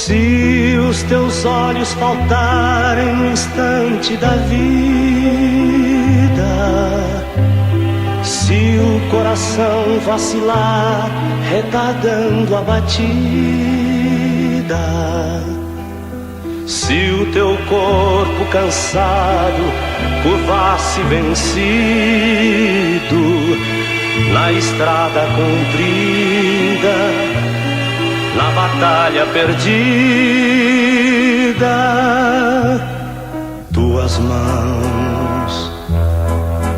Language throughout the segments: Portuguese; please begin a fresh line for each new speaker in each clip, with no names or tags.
Se os teus olhos faltarem no instante da vida, se o coração vacilar, retardando a batida, se o teu corpo cansado curvar-se vencido na estrada comprida, na batalha perdida, tuas mãos,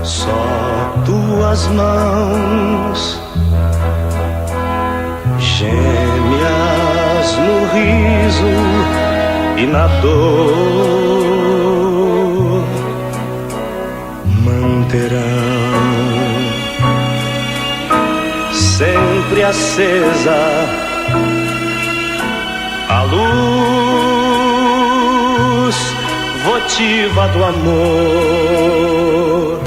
só tuas mãos, gêmeas no riso e na dor, manterão sempre acesa a luz votiva do amor.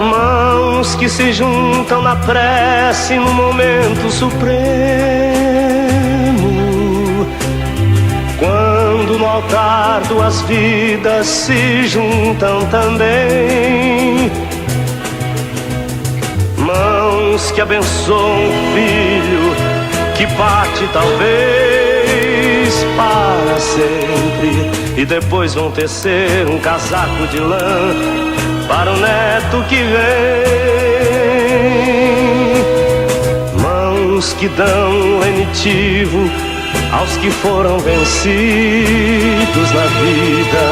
Mãos que se juntam na prece no momento supremo, quando no altar duas vidas se juntam também. Mãos que abençoam o filho que parte talvez para sempre, e depois vão tecer um casaco de lã para o neto que vem. Mãos que dão lenitivo aos que foram vencidos na vida,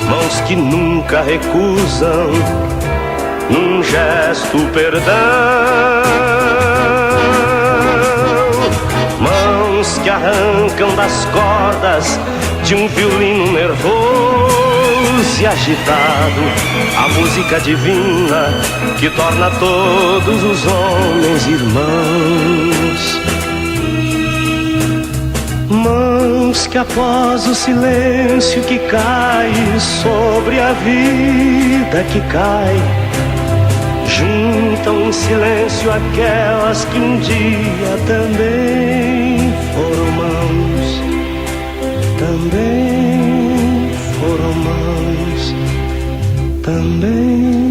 mãos que nunca recusam num gesto perdão. Mãos que arrancam das cordas de um violino nervoso e agitado a música divina que torna todos os homens irmãos. Mãos que após o silêncio que cai sobre a vida que cai, juntam em silêncio aquelas que um dia também foram mãos, também foram mãos, também